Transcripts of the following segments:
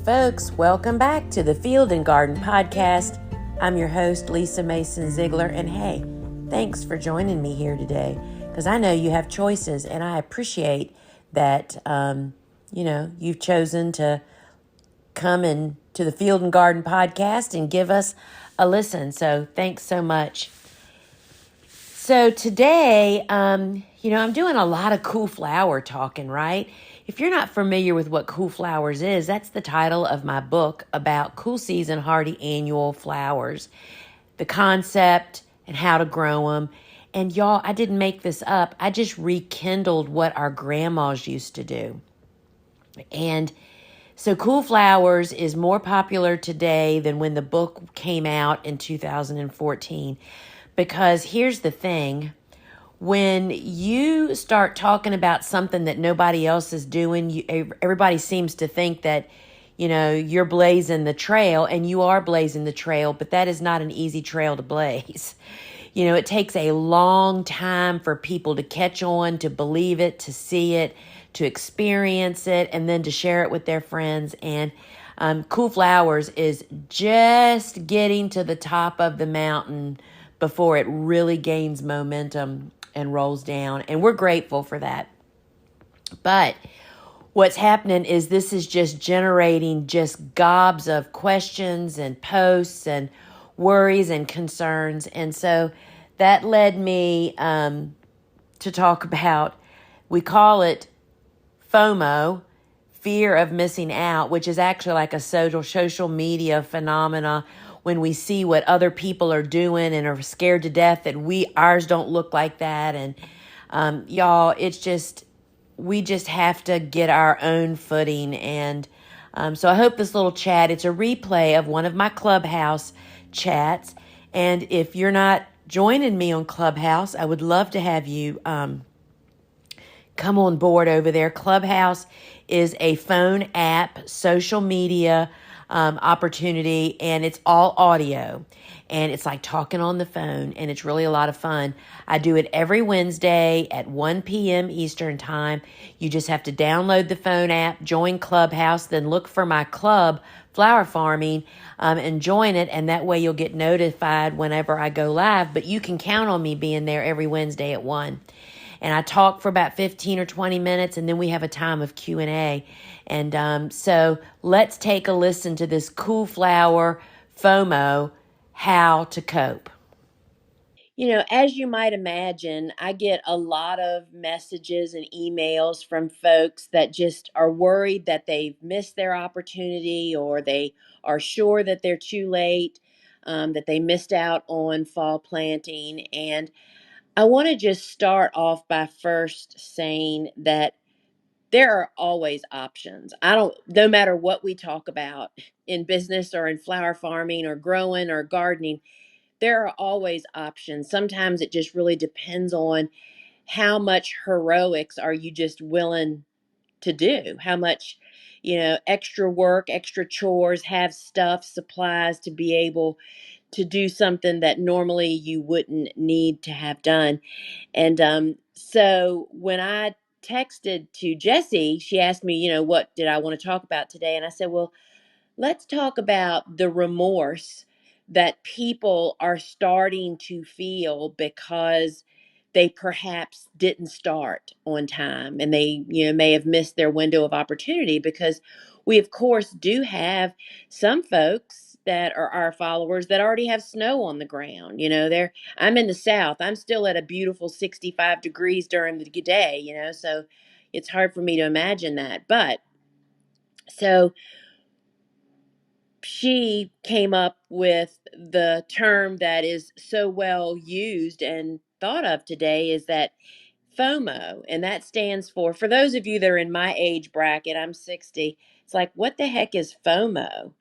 folks. Welcome back to the Field and Garden Podcast. I'm your host, Lisa Mason Ziegler, and hey, thanks for joining me here today because I know you have choices, and I appreciate that, you've chosen to come in to the Field and Garden Podcast and give us a listen. So thanks so much. So today, I'm doing a lot of cool flower talking, right? If you're not familiar with what cool flowers is, that's the title of my book about cool season hardy annual flowers, the concept and how to grow them. And y'all, I didn't make this up. I just rekindled what our grandmas used to do. And so cool flowers is more popular today than when the book came out in 2014. Because here's the thing. When you start talking about something that nobody else is doing, everybody seems to think that, you're blazing the trail, and you are blazing the trail, but that is not an easy trail to blaze. It takes a long time for people to catch on, to believe it, to see it, to experience it, and then to share it with their friends. And Cool Flowers is just getting to the top of the mountain before it really gains momentum and rolls down. And we're grateful for that. But what's happening is this is just generating just gobs of questions and posts and worries and concerns. And so that led me to talk about, we call it FOMO, fear of missing out, which is actually like a social media phenomena when we see what other people are doing and are scared to death that ours don't look like that. And y'all, we just have to get our own footing. And so I hope this little chat, it's a replay of one of my Clubhouse chats. And if you're not joining me on Clubhouse, I would love to have you come on board over there. Clubhouse is a phone app, social media opportunity, and it's all audio. And it's like talking on the phone, and it's really a lot of fun. I do it every Wednesday at 1 p.m. Eastern Time. You just have to download the phone app, join Clubhouse, then look for my club, Flower Farming, and join it, and that way you'll get notified whenever I go live. But you can count on me being there every Wednesday at 1. And I talk for about 15 or 20 minutes, and then we have a time of Q&A. And so let's take a listen to this cool flower FOMO, how to cope. As you might imagine, I get a lot of messages and emails from folks that just are worried that they've missed their opportunity, or they are sure that they're too late, that they missed out on fall planting. And I want to just start off by first saying that there are always options. No matter what we talk about in business or in flower farming or growing or gardening, there are always options. Sometimes it just really depends on how much heroics are you just willing to do, how much, extra work, extra chores, have stuff, supplies to be able to do something that normally you wouldn't need to have done. And so when I texted to Jessie, she asked me, what did I want to talk about today? And I said, well, let's talk about the remorse that people are starting to feel because they perhaps didn't start on time, and they may have missed their window of opportunity, because we of course do have some folks that are our followers that already have snow on the ground. I'm in the south. I'm still at a beautiful 65 degrees during the day, so it's hard for me to imagine that. But so she came up with the term that is so well used and thought of today, is that FOMO. And that stands for those of you that are in my age bracket, I'm 60. It's like, what the heck is FOMO?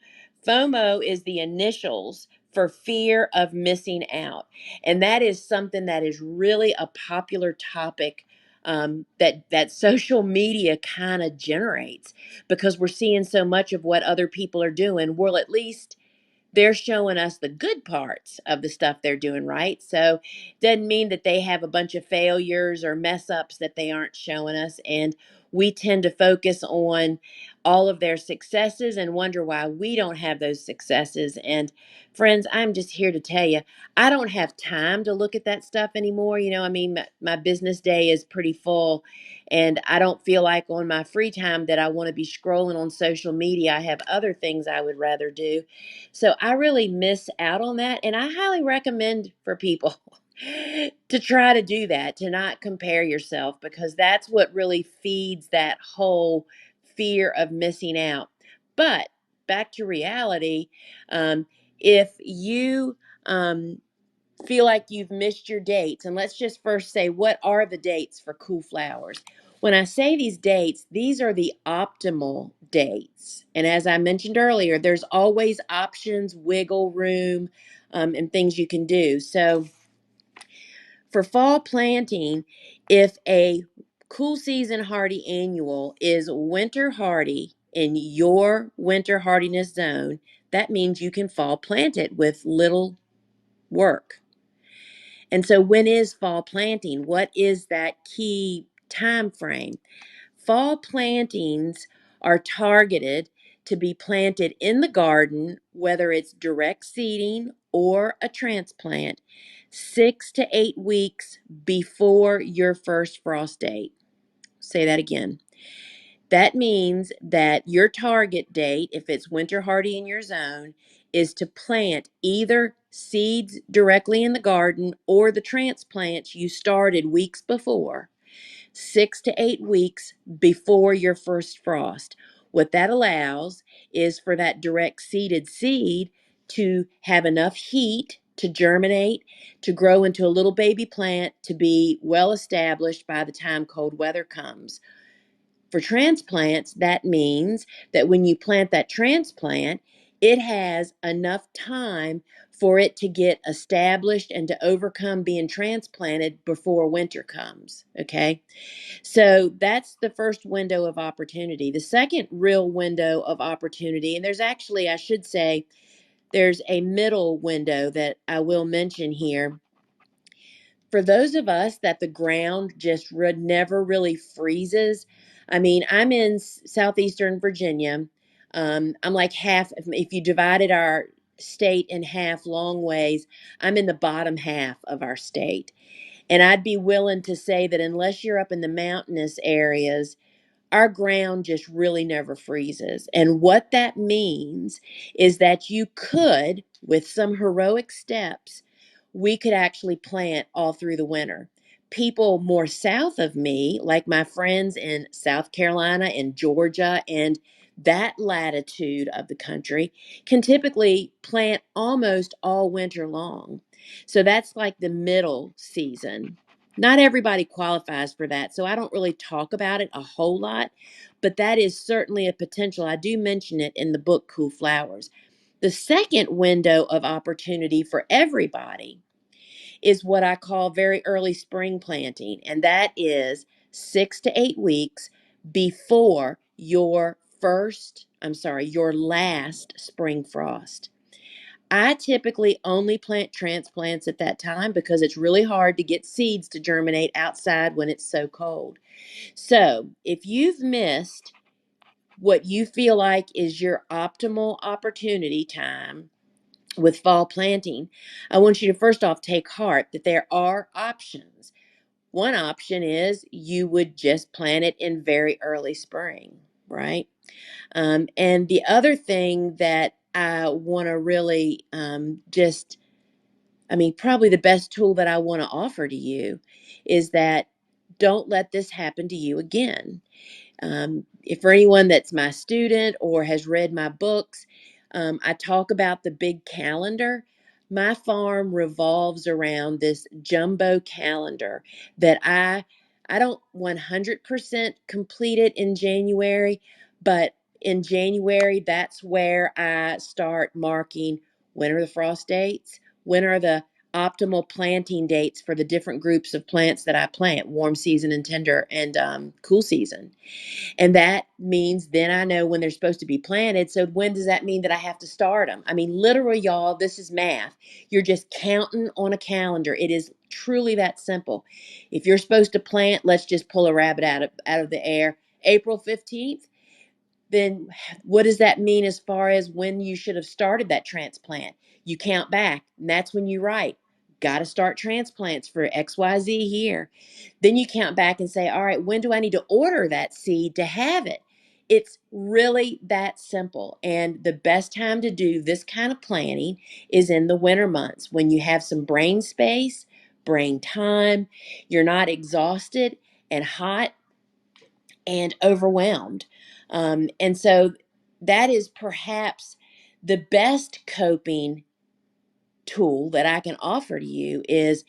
FOMO is the initials for fear of missing out. And that is something that is really a popular topic, that social media kind of generates, because we're seeing so much of what other people are doing. Well, at least they're showing us the good parts of the stuff they're doing, right? So doesn't mean that they have a bunch of failures or mess ups that they aren't showing us. And we tend to focus on all of their successes and wonder why we don't have those successes. And friends, I'm just here to tell you, I don't have time to look at that stuff anymore. I mean, my business day is pretty full, and I don't feel like on my free time that I want to be scrolling on social media. I have other things I would rather do. So I really miss out on that. And I highly recommend for people to try to do that, to not compare yourself, because that's what really feeds that whole fear of missing out. But back to reality, if you feel like you've missed your dates, and let's just first say, what are the dates for cool flowers? When I say these dates, these are the optimal dates. And as I mentioned earlier, there's always options, wiggle room, and things you can do. So for fall planting, if a cool season hardy annual is winter hardy in your winter hardiness zone, that means you can fall plant it with little work. And so when is fall planting? What is that key time frame? Fall plantings are targeted to be planted in the garden, whether it's direct seeding or a transplant, 6 to 8 weeks before your first frost date. Say that again. That means that your target date, if it's winter hardy in your zone, is to plant either seeds directly in the garden or the transplants you started weeks before, 6 to 8 weeks before your first frost. What that allows is for that direct seeded seed to have enough heat to germinate, to grow into a little baby plant, to be well established by the time cold weather comes. For transplants, that means that when you plant that transplant, it has enough time for it to get established and to overcome being transplanted before winter comes. Okay. So that's the first window of opportunity. The second real window of opportunity, and there's actually, I should say, there's a middle window that I will mention here. For those of us that the ground just never really freezes. I mean, I'm in southeastern Virginia. I'm like half, if you divided our state in half long ways, I'm in the bottom half of our state. And I'd be willing to say that unless you're up in the mountainous areas, our ground just really never freezes. And what that means is that you could, with some heroic steps, we could actually plant all through the winter. People more south of me, like my friends in South Carolina and Georgia and that latitude of the country, can typically plant almost all winter long. So that's like the middle season. Not everybody qualifies for that, so I don't really talk about it a whole lot, but that is certainly a potential. I do mention it in the book, Cool Flowers. The second window of opportunity for everybody is what I call very early spring planting, and that is 6 to 8 weeks before your last spring frost. I typically only plant transplants at that time because it's really hard to get seeds to germinate outside when it's so cold. So, if you've missed what you feel like is your optimal opportunity time with fall planting, I want you to first off take heart that there are options. One option is you would just plant it in very early spring, right? And the other thing that I want to really probably the best tool that I want to offer to you is that don't let this happen to you again. If for anyone that's my student or has read my books, I talk about the big calendar. My farm revolves around this jumbo calendar that I don't 100% complete it in January, but in January, that's where I start marking when are the frost dates, when are the optimal planting dates for the different groups of plants that I plant, warm season and tender and cool season. And that means then I know when they're supposed to be planted. So when does that mean that I have to start them? I mean, literally, y'all, this is math. You're just counting on a calendar. It is truly that simple. If you're supposed to plant, let's just pull a rabbit out of the air. April 15th, then what does that mean as far as when you should have started that transplant? You count back, and that's when you write, got to start transplants for XYZ here. Then you count back and say, all right, when do I need to order that seed to have it? It's really that simple. And the best time to do this kind of planning is in the winter months when you have some brain space, brain time, you're not exhausted and hot and overwhelmed. And so that is perhaps the best coping tool that I can offer to you is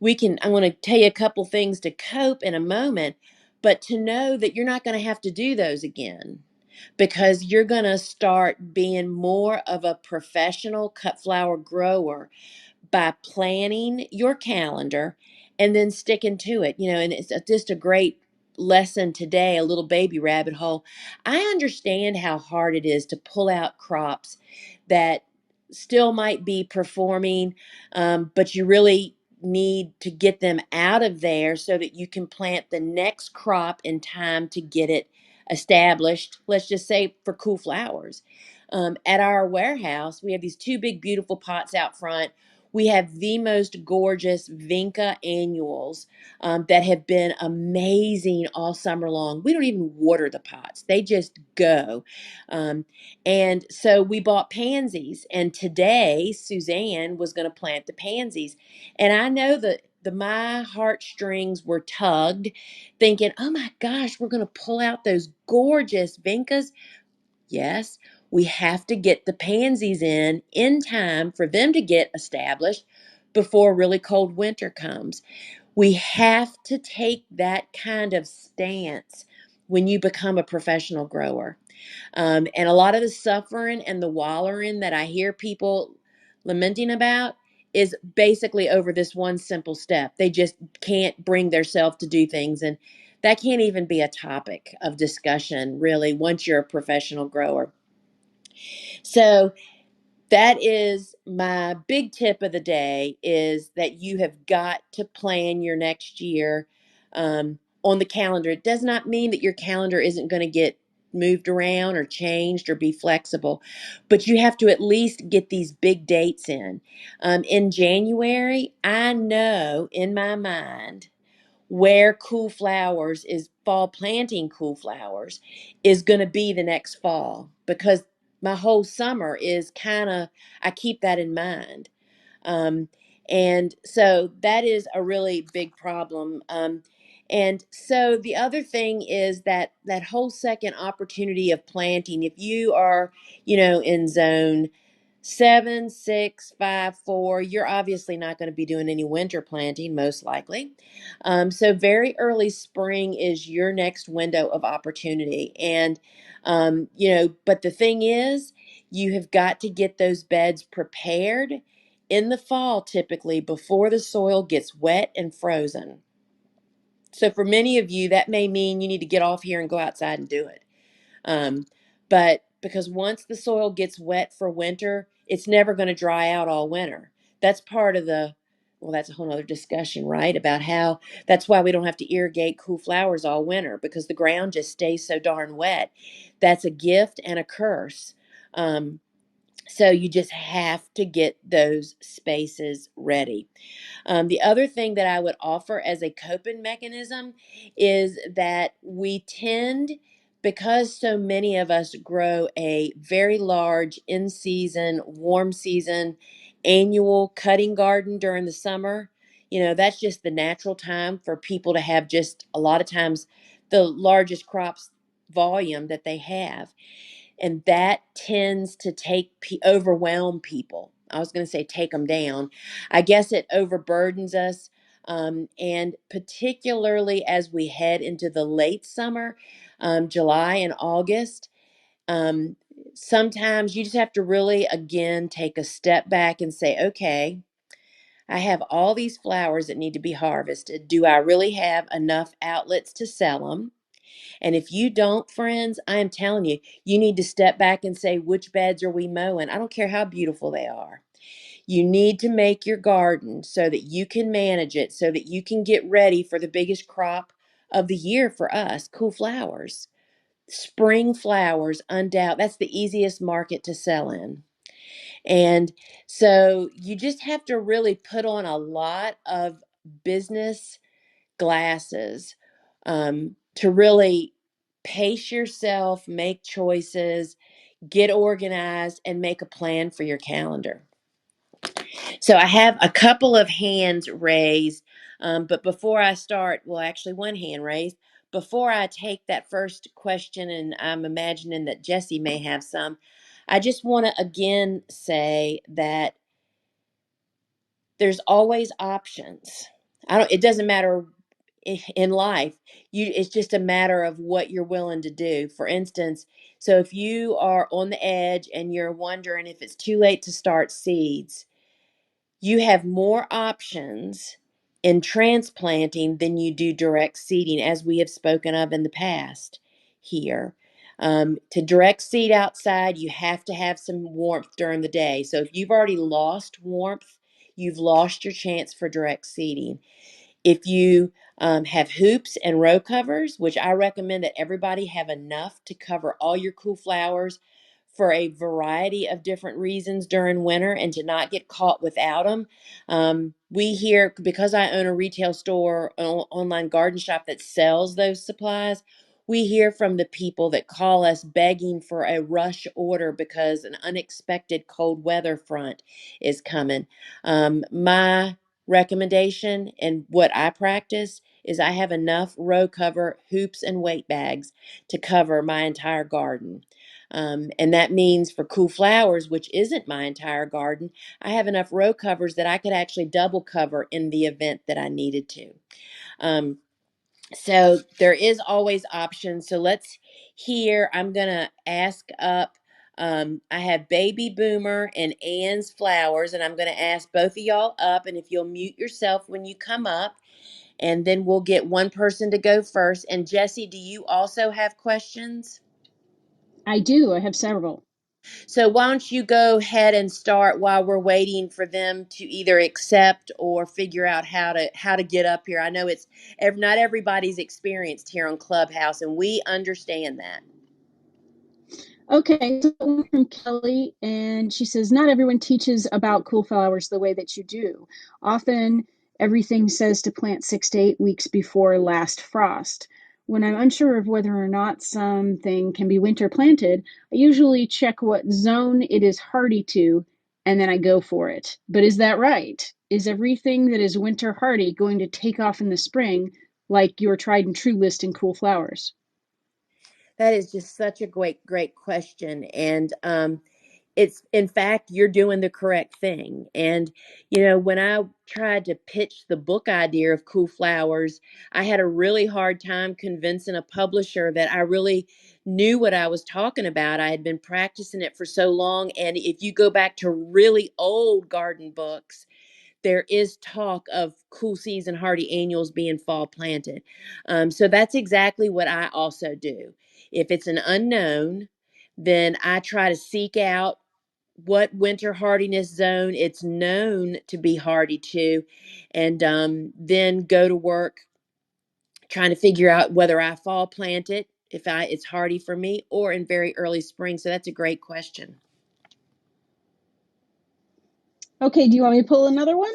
I'm going to tell you a couple things to cope in a moment, but to know that you're not going to have to do those again because you're going to start being more of a professional cut flower grower by planning your calendar and then sticking to it. And it's just a great lesson today, a little baby rabbit hole. I understand how hard it is to pull out crops that still might be performing, but you really need to get them out of there so that you can plant the next crop in time to get it established, let's just say for cool flowers. At our warehouse, we have these two big, beautiful pots out front. We have the most gorgeous Vinca annuals that have been amazing all summer long. We don't even water the pots, they just go. And so we bought pansies, and today Suzanne was going to plant the pansies. And I know that my heartstrings were tugged, thinking, oh my gosh, we're going to pull out those gorgeous Vincas. Yes, we have to get the pansies in time for them to get established before a really cold winter comes. We have to take that kind of stance when you become a professional grower. And a lot of the suffering and the wallowing that I hear people lamenting about is basically over this one simple step. They just can't bring themselves to do things. And that can't even be a topic of discussion, really, once you're a professional grower. So that is my big tip of the day, is that you have got to plan your next year on the calendar. It does not mean that your calendar isn't going to get moved around or changed or be flexible, but you have to at least get these big dates in January. I know in my mind where cool flowers is fall planting cool flowers is going to be the next fall, because my whole summer is kind of, I keep that in mind. um, and so that is a really big problem. And so the other thing is that whole second opportunity of planting, if you are in zone 7, 6, 5, 4, you're obviously not going to be doing any winter planting, most likely. So very early spring is your next window of opportunity. And, but the thing is, you have got to get those beds prepared in the fall, typically before the soil gets wet and frozen. So for many of you, that may mean you need to get off here and go outside and do it. Um, but because once the soil gets wet for winter, it's never going to dry out all winter. That's part of well, that's a whole other discussion, right? About how that's why we don't have to irrigate cool flowers all winter, because the ground just stays so darn wet. That's a gift and a curse. So you just have to get those spaces ready. The other thing that I would offer as a coping mechanism is that we tend, because so many of us grow a very large in-season, warm season, annual cutting garden during the summer, that's just the natural time for people to have just a lot of times the largest crops volume that they have. And that tends to overwhelm people. I was going to say take them down. I guess it overburdens us. And particularly as we head into the late summer, July and August, um, sometimes you just have to really, again, take a step back and say, okay, I have all these flowers that need to be harvested. Do I really have enough outlets to sell them? And if you don't, friends, I am telling you, you need to step back and say, which beds are we mowing? I don't care how beautiful they are. You need to make your garden so that you can manage it, so that you can get ready for the biggest crop of the year for us, cool flowers. Spring flowers, undoubted, that's the easiest market to sell in. And so you just have to really put on a lot of business glasses to really pace yourself, make choices, get organized, and make a plan for your calendar. So I have a couple of hands raised, but before I start, well, actually, one hand raised. Before I take that first question, and I'm imagining that Jesse may have some, I just want to again say that there's always options. It doesn't matter in life. It's just a matter of what you're willing to do. For instance, so if you are on the edge and you're wondering if it's too late to start seeds, you have more options in transplanting than you do direct seeding, as we have spoken of in the past here. To direct seed outside, you have to have some warmth during the day. So if you've already lost warmth, you've lost your chance for direct seeding. If you have hoops and row covers, which I recommend that everybody have enough to cover all your cool flowers for a variety of different reasons during winter and to not get caught without them. We hear, because I own a retail store, online garden shop that sells those supplies, we hear from the people that call us begging for a rush order because an unexpected cold weather front is coming. My recommendation and what I practice is I have enough row cover, hoops, and weight bags to cover my entire garden. And that means for cool flowers, which isn't my entire garden, I have enough row covers that I could actually double cover in the event that I needed to. Um, so there is always options. So let's hear, I'm going to ask up. I have Baby Boomer and Ann's Flowers, and I'm going to ask both of y'all up. And if you'll mute yourself when you come up, and then we'll get one person to go first. And Jesse, do you also have questions? I do. I have several. So why don't you go ahead and start while we're waiting for them to either accept or figure out how to get up here. I know it's not everybody's experienced here on Clubhouse, and we understand that. Okay, so one from Kelly, and she says, not everyone teaches about cool flowers the way that you do. Often, everything says to plant 6 to 8 weeks before last frost. When I'm unsure of whether or not something can be winter planted, I usually check what zone it is hardy to, and then I go for it. But is that right? Is everything that is winter hardy going to take off in the spring, like your tried and true list in cool flowers? That is just such a great question. And it's, in fact, you're doing the correct thing. And, when I tried to pitch the book idea of Cool Flowers, I had a really hard time convincing a publisher that I really knew what I was talking about. I had been practicing it for so long. And if you go back to really old garden books, there is talk of cool season hardy annuals being fall planted. So that's exactly what I also do. If it's an unknown, then I try to seek out what winter hardiness zone it's known to be hardy to, and then go to work trying to figure out whether I fall plant it, if it's hardy for me, or in very early spring. So that's a great question. Okay, do you want me to pull another one?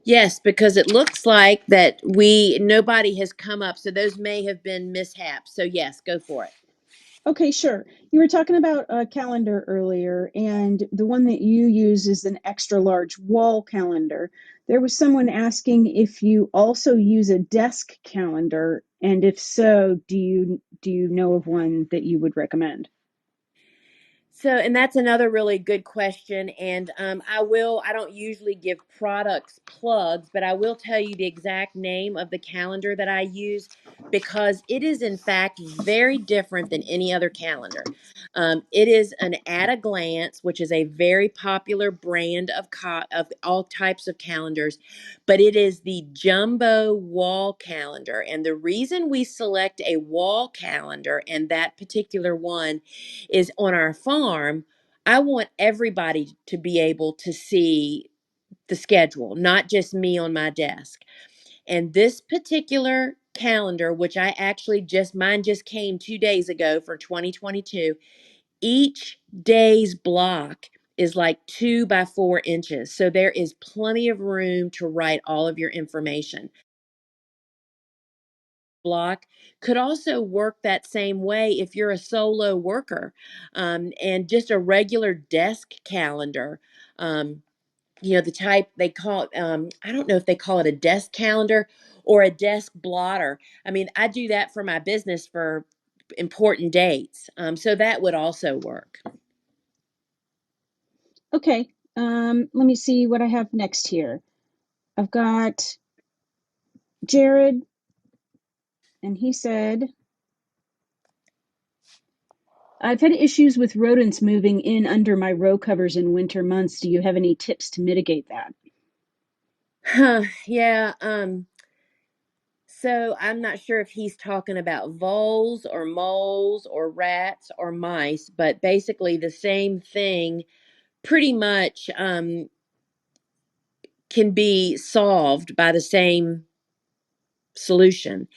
Yes, because it looks like that nobody has come up, so those may have been mishaps. So yes, go for it. Okay, sure. You were talking about a calendar earlier, and the one that you use is an extra large wall calendar. There was someone asking if you also use a desk calendar, and if so, do you know of one that you would recommend? So, and that's another really good question. And I don't usually give products plugs, but I will tell you the exact name of the calendar that I use because it is, in fact, very different than any other calendar. It is an At a Glance, which is a very popular brand of all types of calendars, but it is the jumbo wall calendar. And the reason we select a wall calendar and that particular one is on our farm, I want everybody to be able to see the schedule, not just me on my desk. And this particular calendar, which mine just came 2 days ago for 2022, each day's block is like 2 by 4 inches. So there is plenty of room to write all of your information. Block could also work that same way if you're a solo worker, and just a regular desk calendar. The type they call it, I don't know if they call it a desk calendar or a desk blotter. I mean, I do that for my business for important dates. So that would also work. Okay, let me see what I have next here. I've got Jared, and he said, I've had issues with rodents moving in under my row covers in winter months. Do you have any tips to mitigate that? Yeah. So I'm not sure if he's talking about voles or moles or rats or mice, but basically the same thing pretty much can be solved by the same solution.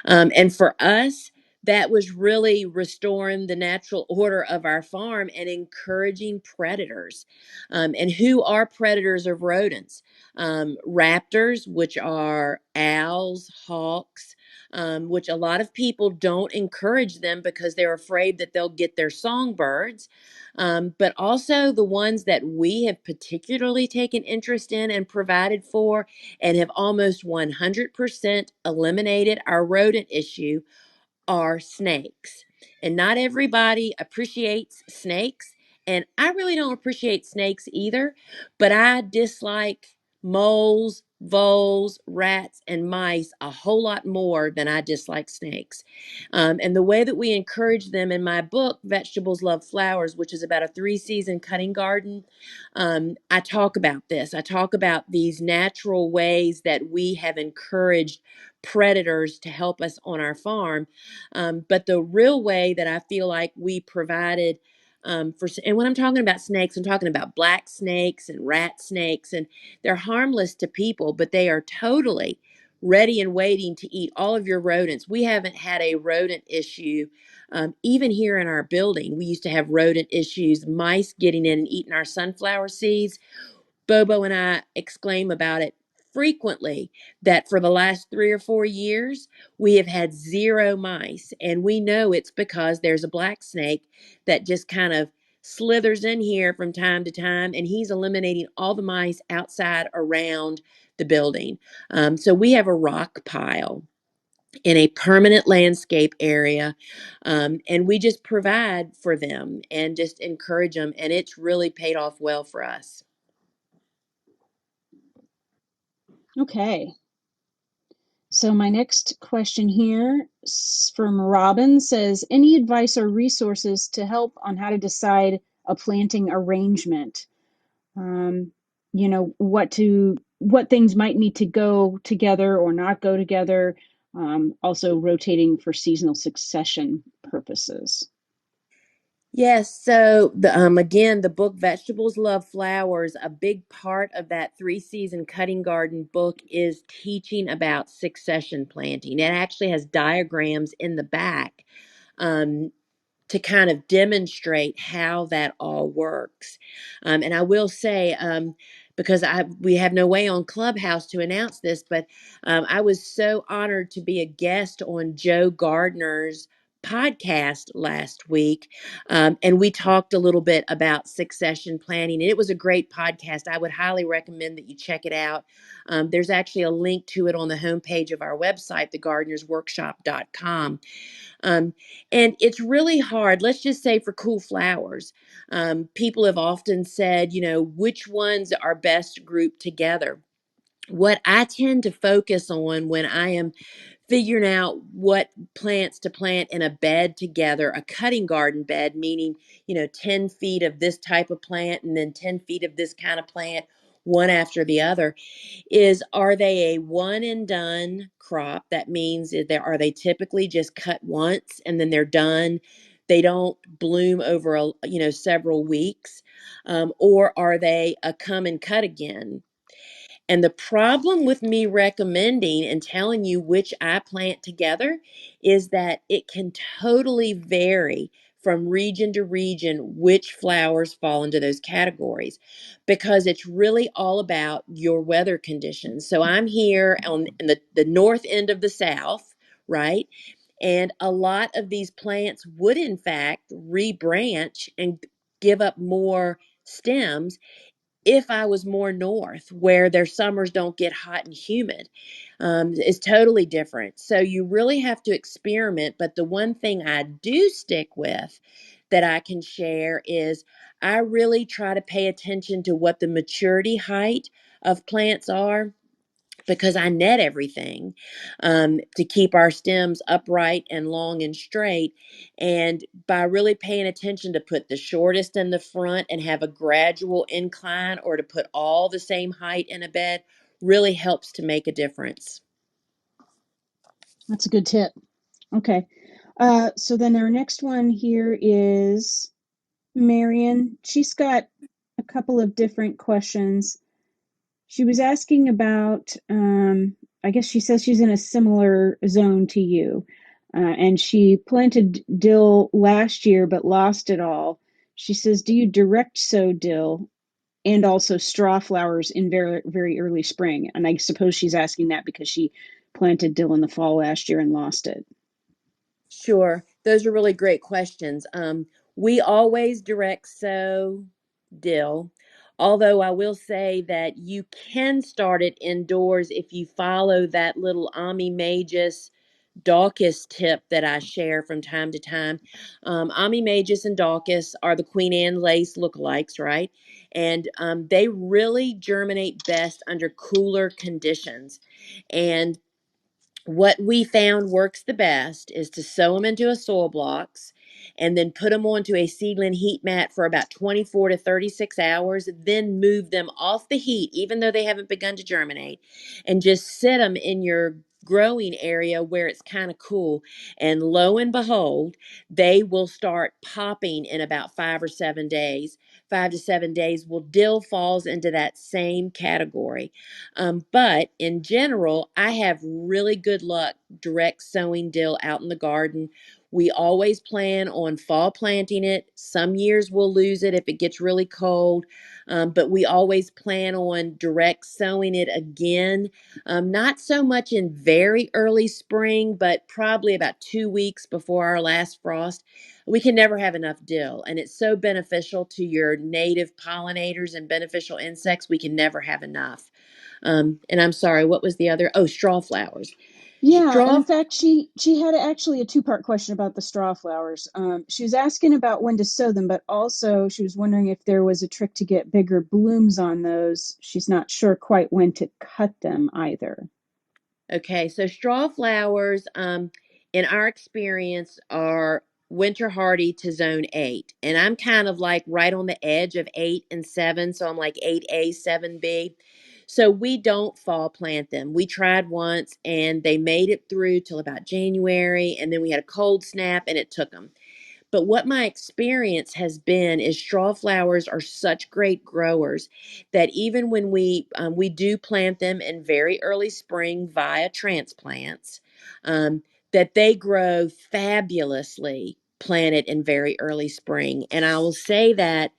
And for us, that was really restoring the natural order of our farm and encouraging predators. And who are predators of rodents? Raptors, which are owls, hawks, which a lot of people don't encourage them because they're afraid that they'll get their songbirds. But also the ones that we have particularly taken interest in and provided for and have almost 100% eliminated our rodent issue are snakes. And not everybody appreciates snakes. And I really don't appreciate snakes either, but I dislike moles, voles, rats, and mice a whole lot more than I dislike snakes. And the way that we encourage them in my book, Vegetables Love Flowers, which is about a 3-season cutting garden, I talk about this. I talk about these natural ways that we have encouraged predators to help us on our farm. But the real way that I feel like we provided and when I'm talking about snakes, I'm talking about black snakes and rat snakes, and they're harmless to people, but they are totally ready and waiting to eat all of your rodents. We haven't had a rodent issue. Even here in our building, we used to have rodent issues, mice getting in and eating our sunflower seeds. Bobo and I exclaim about it frequently that for the last 3 or 4 years, we have had zero mice. And we know it's because there's a black snake that just kind of slithers in here from time to time, and he's eliminating all the mice outside around the building. So we have a rock pile in a permanent landscape area, and we just provide for them and just encourage them, and it's really paid off well for us. Okay. So my next question here from Robin says, any advice or resources to help on how to decide a planting arrangement? Um, what things might need to go together or not go together. Also rotating for seasonal succession purposes. Yes, so again, the book Vegetables Love Flowers, a big part of that 3-season cutting garden book is teaching about succession planting. It actually has diagrams in the back, um, to kind of demonstrate how that all works. And I will say, because we have no way on Clubhouse to announce this, but I was so honored to be a guest on Joe Gardner's podcast last week. And we talked a little bit about succession planning. And it was a great podcast. I would highly recommend that you check it out. There's actually a link to it on the homepage of our website, thegardenersworkshop.com. Um, and it's really hard, let's just say for cool flowers. People have often said, which ones are best grouped together. What I tend to focus on when I am figuring out what plants to plant in a bed together, a cutting garden bed, meaning, 10 feet of this type of plant and then 10 feet of this kind of plant, one after the other, is are they a one and done crop? That means are they typically just cut once and then they're done? They don't bloom over several weeks, or are they a come and cut again? And the problem with me recommending and telling you which I plant together is that it can totally vary from region to region which flowers fall into those categories because it's really all about your weather conditions. So I'm here on in the north end of the South, right? And a lot of these plants would, in fact, rebranch and give up more stems if I was more north, where their summers don't get hot and humid. Is totally different. So you really have to experiment. But the one thing I do stick with that I can share is I really try to pay attention to what the maturity height of plants are because I net everything to keep our stems upright and long and straight. And by really paying attention to put the shortest in the front and have a gradual incline or to put all the same height in a bed really helps to make a difference. That's a good tip. Okay. So then our next one here is Marion. She's got a couple of different questions. She was asking about, I guess she says she's in a similar zone to you. And she planted dill last year but lost it all. She says, do you direct sow dill and also straw flowers in very, very early spring? And I suppose she's asking that because she planted dill in the fall last year and lost it. Sure. Those are really great questions. We always direct sow dill, although I will say that you can start it indoors if you follow that little Ami Magus Daucus tip that I share from time to time. Ami Magus and Daucus are the Queen Anne lace lookalikes, right? And they really germinate best under cooler conditions. And what we found works the best is to sow them into a soil blocks and then put them onto a seedling heat mat for about 24 to 36 hours, then move them off the heat, even though they haven't begun to germinate, and just sit them in your growing area where it's kind of cool. And lo and behold, they will start popping in about 5 or 7 days. 5 to 7 days. Well, dill falls into that same category. But in general, I have really good luck direct sowing dill out in the garden. We always plan on fall planting it. Some years we'll lose it if it gets really cold, but we always plan on direct sowing it again. Not so much in very early spring, but probably about 2 weeks before our last frost. We can never have enough dill, and it's so beneficial to your native pollinators and beneficial insects. We can never have enough. And I'm sorry, what was the other? Oh, straw flowers. Yeah, Straw, in fact, she had actually a two-part question about the straw flowers. She was asking about when to sow them, but also she was wondering if there was a trick to get bigger blooms on those. She's not sure quite when to cut them either. okay, so straw flowers, in our experience, are winter hardy to zone 8. And I'm kind of like right on the edge of 8 and 7. So I'm like 8A, 7B. So we don't fall plant them. We tried once and they made it through till about January. And then we had a cold snap and it took them. But what my experience has been is straw flowers are such great growers that even when we do plant them in very early spring via transplants, um, that they grow fabulously planted in very early spring. And I will say that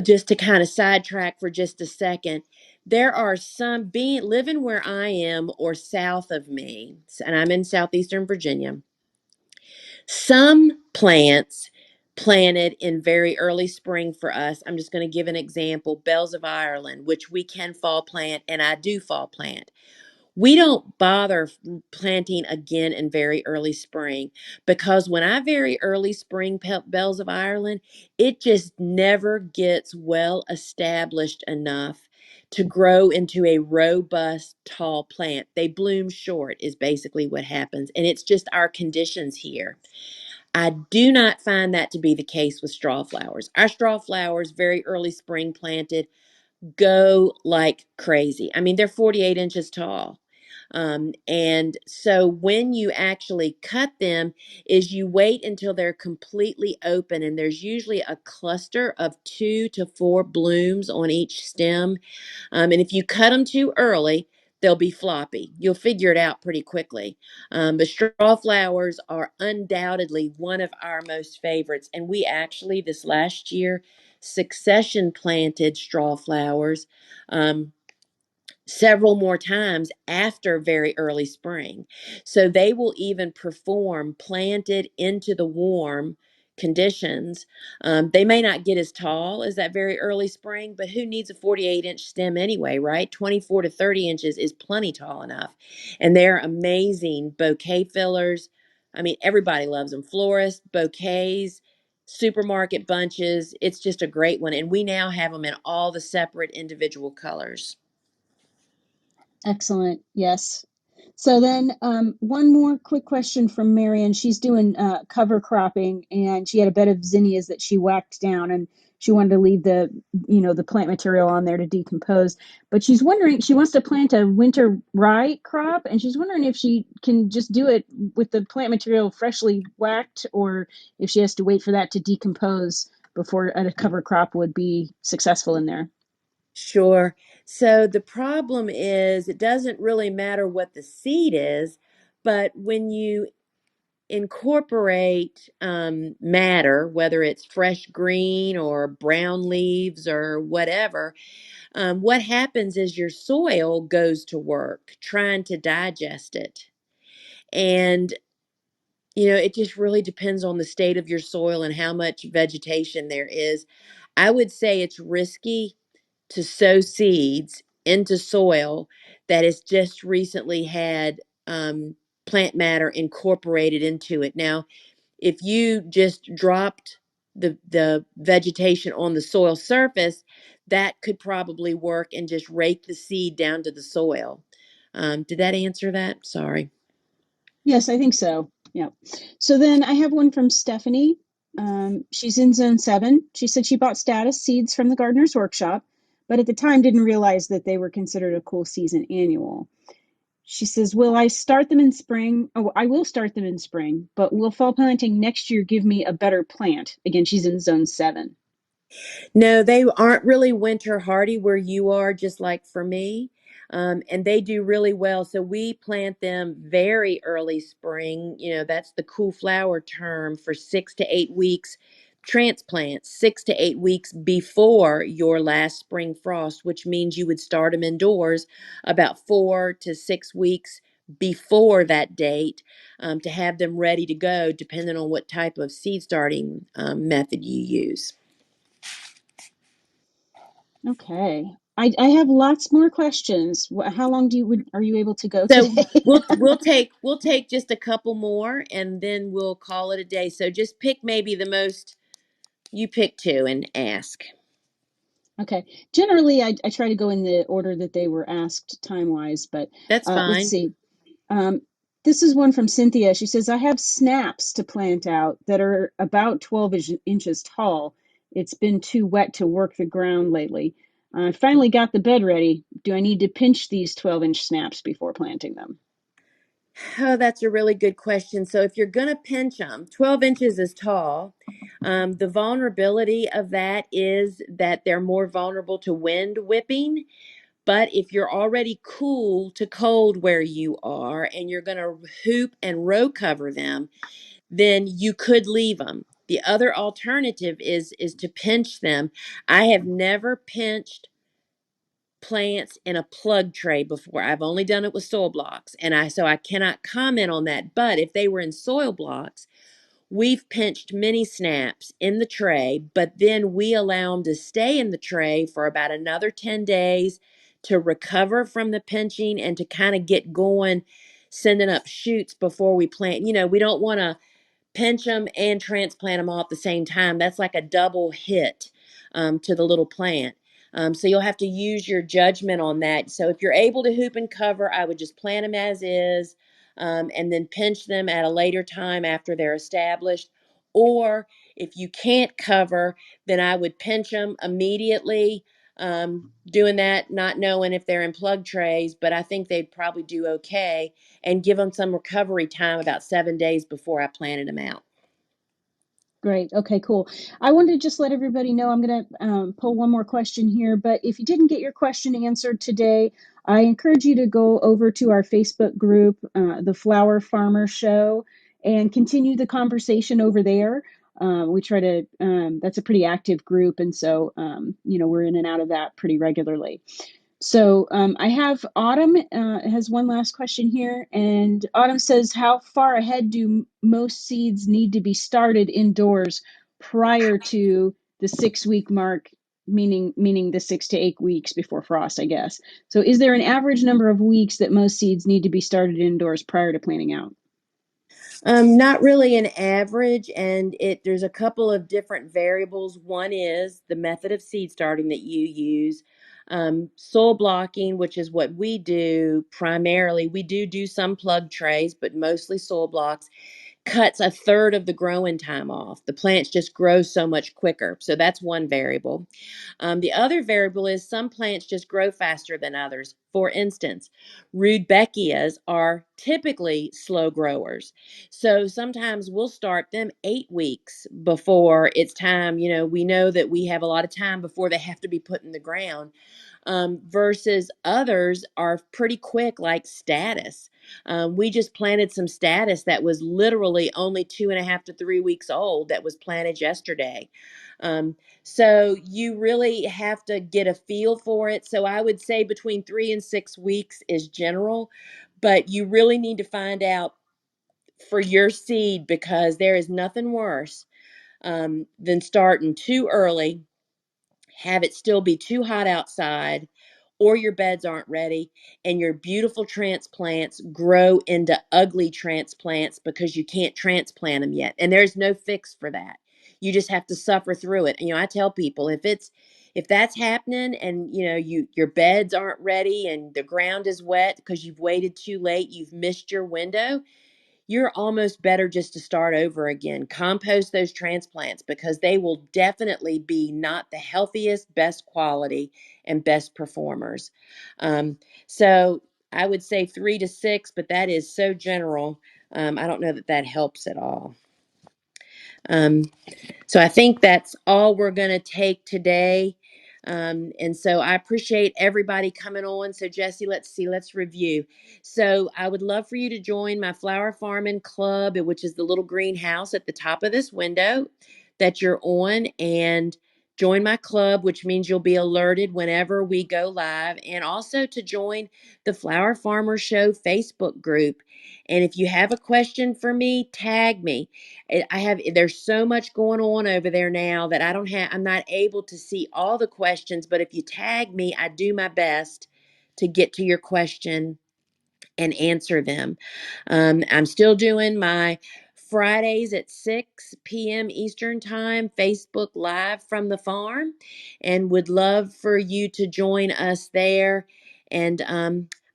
just to kind of sidetrack for just a second, there are some being living where I am or south of me, and I'm in southeastern Virginia. Some plants planted in very early spring for us. I'm just going to give an example. Bells of Ireland, which we can fall plant, and I do fall plant. We don't bother planting again in very early spring because when I very early spring Bells of Ireland, it just never gets well established enough to grow into a robust, tall plant. They bloom short, is basically what happens. And it's just our conditions here. I do not find that to be the case with straw flowers. Our straw flowers, very early spring planted, go like crazy. I mean, they're 48 inches tall. And so when you actually cut them is you wait until they're completely open, and there's usually a cluster of 2 to 4 blooms on each stem. And if you cut them too early, they'll be floppy. You'll figure it out pretty quickly. But straw flowers are undoubtedly one of our most favorites. And we actually, this last year, succession planted straw flowers. Several more times after very early spring. So they will even perform planted into the warm conditions. They may not get as tall as that very early spring, but who needs a 48-inch stem anyway, right? 24 to 30 inches is plenty tall enough. And they're amazing bouquet fillers. I mean, everybody loves them. Florists, bouquets, supermarket bunches. It's just a great one. And we now have them in all the separate individual colors. Excellent. Yes. So then, one more quick question from Marion. She's doing cover cropping, and she had a bed of zinnias that she whacked down, and she wanted to leave the plant material on there to decompose. But she's wondering, she wants to plant a winter rye crop, and she's wondering if she can just do it with the plant material freshly whacked, or if she has to wait for that to decompose before a cover crop would be successful in there. Sure. So the problem is it doesn't really matter what the seed is, but when you incorporate matter, whether it's fresh green or brown leaves or whatever, what happens is your soil goes to work trying to digest it. And, it just really depends on the state of your soil and how much vegetation there is. I would say it's risky to sow seeds into soil that has just recently had plant matter incorporated into it. Now, if you just dropped the vegetation on the soil surface, that could probably work and just rake the seed down to the soil. Did that answer that? Sorry. Yes, I think so. Yeah. So then I have one from Stephanie. She's in zone 7. She said she bought status seeds from the gardener's workshop, but at the time didn't realize that they were considered a cool season annual. She says, will I start them in spring? Oh, I will start them in spring, but will fall planting next year give me a better plant? Again, she's in zone 7. No, they aren't really winter hardy where you are, just like for me. And they do really well. So we plant them very early spring. That's the cool flower term for 6 to 8 weeks. Transplants 6 to 8 weeks before your last spring frost, which means you would start them indoors about 4 to 6 weeks before that date to have them ready to go, depending on what type of seed starting method you use. Okay. I have lots more questions. How long are you able to go So today? we'll take just a couple more and then we'll call it a day. So just pick maybe the most you pick two and ask. Okay. Generally, I try to go in the order that they were asked time-wise, but That's let's fine. see. Um, this is one from Cynthia. She says, I have snaps to plant out that are about 12 inches tall. It's been too wet to work the ground lately. I finally got the bed ready. Do I need to pinch these 12-inch snaps before planting them? Oh, that's a really good question. So if you're going to pinch them, 12 inches is tall. The vulnerability of that is that they're more vulnerable to wind whipping. But if you're already cool to cold where you are and you're going to hoop and row cover them, then you could leave them. The other alternative is to pinch them. I have never pinched plants in a plug tray before. I've only done it with soil blocks, and I cannot comment on that. But if they were in soil blocks, we've pinched mini snaps in the tray, but then we allow them to stay in the tray for about another 10 days to recover from the pinching and to kind of get going, sending up shoots before we plant. We don't want to pinch them and transplant them all at the same time. That's like a double hit to the little plant. So you'll have to use your judgment on that. So if you're able to hoop and cover, I would just plant them as is and then pinch them at a later time after they're established. Or if you can't cover, then I would pinch them immediately doing that, not knowing if they're in plug trays, but I think they'd probably do okay, and give them some recovery time about 7 days before I planted them out. Great. Okay, cool. I wanted to just let everybody know I'm going to pull one more question here, but if you didn't get your question answered today, I encourage you to go over to our Facebook group, The Flower Farmer Show, and continue the conversation over there. We try to, that's a pretty active group, and so, we're in and out of that pretty regularly. So I have Autumn has one last question here, and Autumn says, "How far ahead do most seeds need to be started indoors prior to the 6 week mark, meaning the 6 to 8 weeks before frost, I guess? So is there an average number of weeks that most seeds need to be started indoors prior to planting out?" Not really an average, and there's a couple of different variables. One is the method of seed starting that you use. Soil blocking, which is what we do primarily. We do some plug trays, but mostly soil blocks, cuts a third of the growing time off. The plants just grow so much quicker. So that's one variable. The other variable is some plants just grow faster than others. For instance, rudbeckias are typically slow growers. So sometimes we'll start them 8 weeks before it's time. We know that we have a lot of time before they have to be put in the ground. Versus others are pretty quick, like status. We just planted some status that was literally only 2.5 to 3 weeks old, that was planted yesterday. So you really have to get a feel for it. So I would say between 3 and 6 weeks is general, but you really need to find out for your seed, because there is nothing worse than starting too early, have it still be too hot outside, or your beds aren't ready, and your beautiful transplants grow into ugly transplants because you can't transplant them yet. And there's no fix for that. You just have to suffer through it. And I tell people, if that's happening, and your beds aren't ready and the ground is wet because you've waited too late, you've missed your window, you're almost better just to start over again. Compost those transplants, because they will definitely be not the healthiest, best quality, and best performers. So I would say 3 to 6, but that is so general. I don't know that helps at all. So I think that's all we're going to take today. And so I appreciate everybody coming on. So Jesse, let's review. So I would love for you to join my flower farming club, which is the little greenhouse at the top of this window that you're on, and join my club, which means you'll be alerted whenever we go live, and also to join the Flower Farmer Show Facebook group. And if you have a question for me, tag me. There's so much going on over there now that I'm not able to see all the questions, but if you tag me, I do my best to get to your question and answer them. I'm still doing my Fridays at 6 p.m. Eastern Time Facebook Live from the farm, and would love for you to join us there. And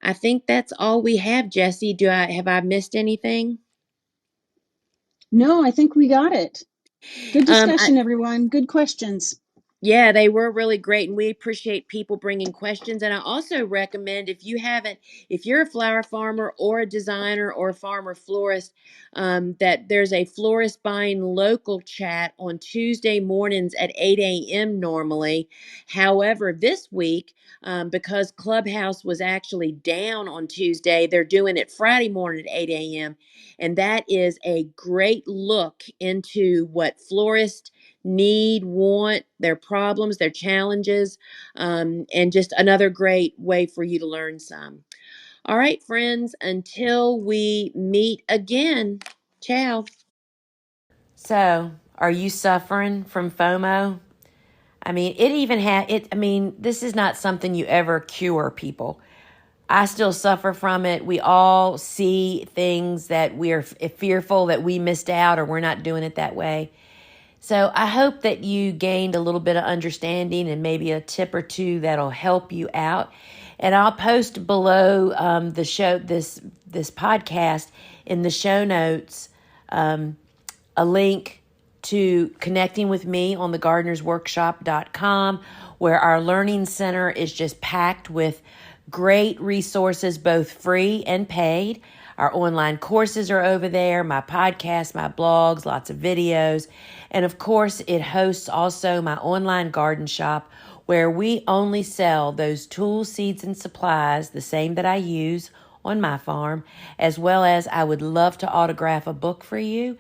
I think that's all we have, Jesse. Have I missed anything? No, I think we got it. Good I, discussion, everyone. Good questions. Yeah, they were really great, and we appreciate people bringing questions. And I also recommend, if you're a flower farmer or a designer or a farmer florist, that there's a florist buying local chat on Tuesday mornings at 8 a.m. normally. However, this week, because Clubhouse was actually down on Tuesday, they're doing it Friday morning at 8 a.m. And that is a great look into what florists need, want, their problems, their challenges, and just another great way for you to learn some. All right, friends, until we meet again, ciao. So, are you suffering from FOMO? I mean, this is not something you ever cure, people. I still suffer from it. We all see things that we're fearful that we missed out, or we're not doing it that way. So I hope that you gained a little bit of understanding and maybe a tip or two that'll help you out. And I'll post below the show, this podcast, in the show notes, a link to connecting with me on thegardenersworkshop.com, where our learning center is just packed with great resources, both free and paid. Our online courses are over there, my podcasts, my blogs, lots of videos. And of course, it hosts also my online garden shop, where we only sell those tools, seeds, and supplies, the same that I use on my farm, as well as I would love to autograph a book for you.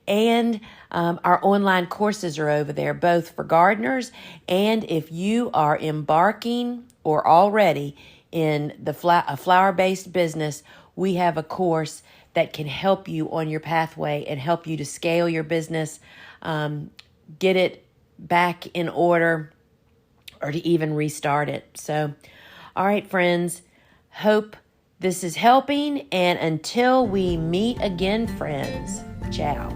And our online courses are over there, both for gardeners and if you are embarking or already in a flower-based business, we have a course that can help you on your pathway and help you to scale your business, get it back in order, or to even restart it. So, all right, friends, hope this is helping. And until we meet again, friends, ciao.